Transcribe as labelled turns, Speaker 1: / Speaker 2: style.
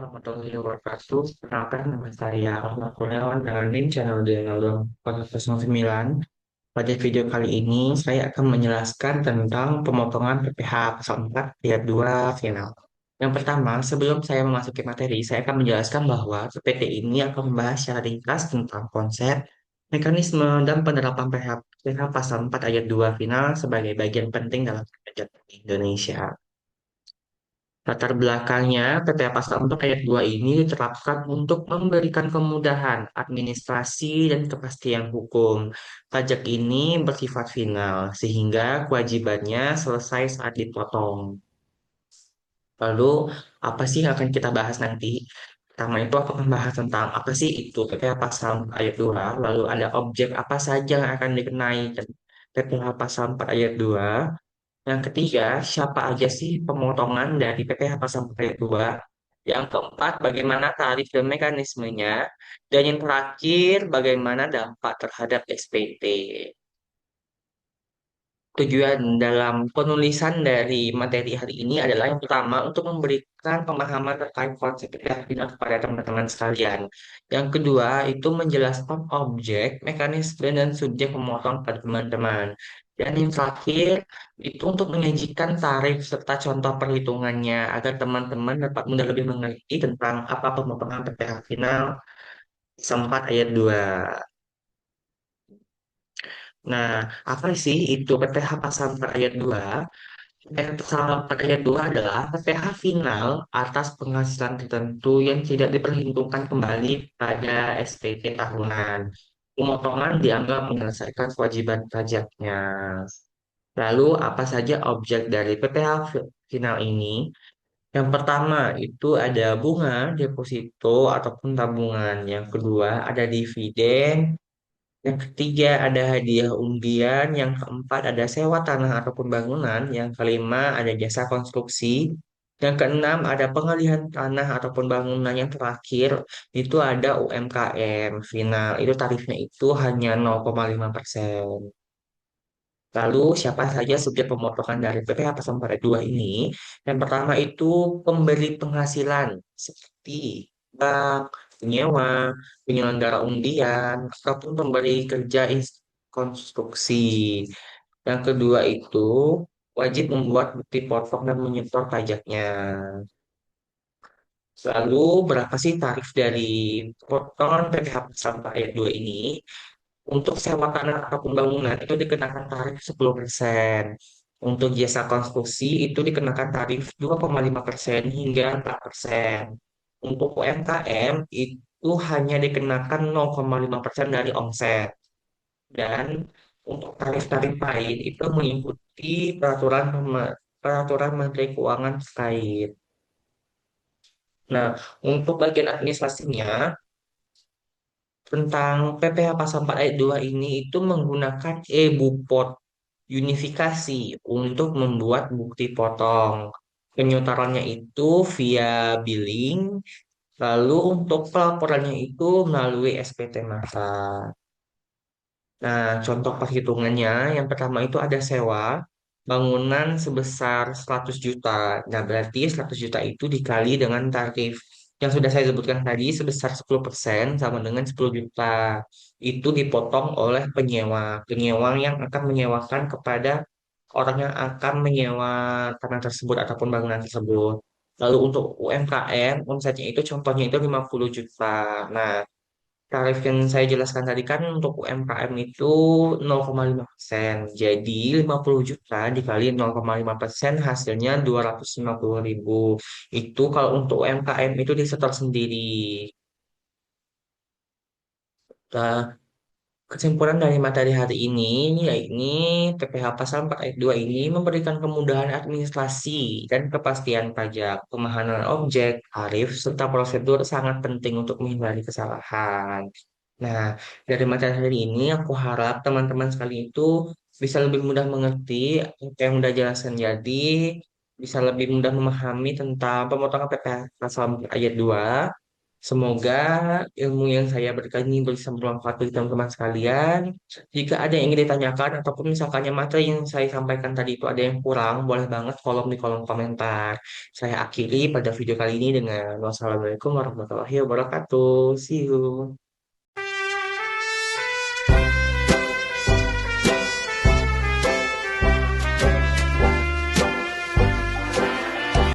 Speaker 1: warahmatullahi wabarakatuh. Perkenalkan nama saya Ahmad Kurniawan dengan NIM channel Denaldom 409. Pada video kali ini saya akan menjelaskan tentang pemotongan PPh pasal 4 ayat 2 final. Yang pertama, sebelum saya memasuki materi, saya akan menjelaskan bahwa PPT ini akan membahas secara ringkas tentang konsep, mekanisme, dan penerapan PPh pasal 4 ayat 2 final sebagai bagian penting dalam kerajaan Indonesia. Latar belakangnya, PPh Pasal 4 ayat 2 ini diterapkan untuk memberikan kemudahan administrasi dan kepastian hukum. Pajak ini bersifat final, sehingga kewajibannya selesai saat dipotong. Lalu, apa sih yang akan kita bahas nanti? Pertama itu aku akan bahas tentang apa sih itu PPh Pasal 4 ayat 2, lalu ada objek apa saja yang akan dikenai PPh Pasal 4 ayat 2. Yang ketiga, siapa aja sih pemotongan dari PPh Pasal 4 ayat 2? Yang keempat, bagaimana tarif dan mekanismenya? Dan yang terakhir, bagaimana dampak terhadap SPT? Tujuan dalam penulisan dari materi hari ini adalah yang pertama untuk memberikan pemahaman terkait konsep keyakinan kepada teman-teman sekalian. Yang kedua itu menjelaskan objek, mekanisme, dan subjek pemotong pada teman-teman. Dan yang terakhir itu untuk menyajikan tarif serta contoh perhitungannya agar teman-teman dapat mudah lebih mengerti tentang apa pemotongan PPh final sempat ayat 2. Nah, apa sih itu PPh pasal 4 ayat 2? Pasal 4 ayat 2 adalah PPh final atas penghasilan tertentu yang tidak diperhitungkan kembali pada SPT tahunan. Pemotongan dianggap menyelesaikan kewajiban pajaknya. Lalu, apa saja objek dari PPh final ini? Yang pertama itu ada bunga, deposito, ataupun tabungan. Yang kedua ada dividen. Yang ketiga ada hadiah undian, yang keempat ada sewa tanah ataupun bangunan, yang kelima ada jasa konstruksi, yang keenam ada pengalihan tanah ataupun bangunan, yang terakhir itu ada UMKM final. Itu tarifnya itu hanya 0,5%. Lalu siapa saja subjek pemotongan dari PPh pasal 42 ini? Yang pertama itu pemberi penghasilan seperti bank, penyewa, penyelenggara undian, ataupun pemberi kerja konstruksi. Yang kedua itu wajib membuat bukti potong dan menyetor pajaknya. Lalu berapa sih tarif dari potongan PPh pasal 4 ayat 2 ini? Untuk sewa tanah ataupun bangunan itu dikenakan tarif 10%. Untuk jasa konstruksi itu dikenakan tarif 2,5% hingga 4%. Untuk UMKM itu hanya dikenakan 0,5% dari omset. Dan untuk tarif-tarif lain itu mengikuti peraturan Menteri Keuangan terkait. Nah, untuk bagian administrasinya, tentang PPh Pasal 4 ayat 2 ini itu menggunakan e-Bupot unifikasi untuk membuat bukti potong. Penyutarannya itu via billing, lalu untuk pelaporannya itu melalui SPT Masa. Nah, contoh perhitungannya yang pertama itu ada sewa bangunan sebesar 100 juta. Nah, berarti 100 juta itu dikali dengan tarif yang sudah saya sebutkan tadi sebesar 10% sama dengan 10 juta. Itu dipotong oleh penyewa. Penyewa yang akan menyewakan kepada orang yang akan menyewa tanah tersebut ataupun bangunan tersebut. Lalu untuk UMKM, omsetnya itu contohnya itu 50 juta. Nah, tarif yang saya jelaskan tadi kan untuk UMKM itu 0,5%. Jadi 50 juta dikali 0,5% hasilnya 250.000. Itu kalau untuk UMKM itu disetor sendiri. Nah, kesimpulan dari materi hari ini, yakni PPh Pasal 4 ayat 2 ini memberikan kemudahan administrasi dan kepastian pajak, pemahaman objek, tarif, serta prosedur sangat penting untuk menghindari kesalahan. Nah, dari materi hari ini aku harap teman-teman sekalian itu bisa lebih mudah mengerti apa yang udah jelaskan jadi, bisa lebih mudah memahami tentang pemotongan PPh Pasal 4 ayat 2. Semoga ilmu yang saya berikan ini bisa bermanfaat bagi teman-teman sekalian. Jika ada yang ingin ditanyakan ataupun misalkannya materi yang saya sampaikan tadi itu ada yang kurang, boleh banget kolom di kolom komentar. Saya akhiri pada video kali ini dengan wassalamualaikum warahmatullahi wabarakatuh. See you.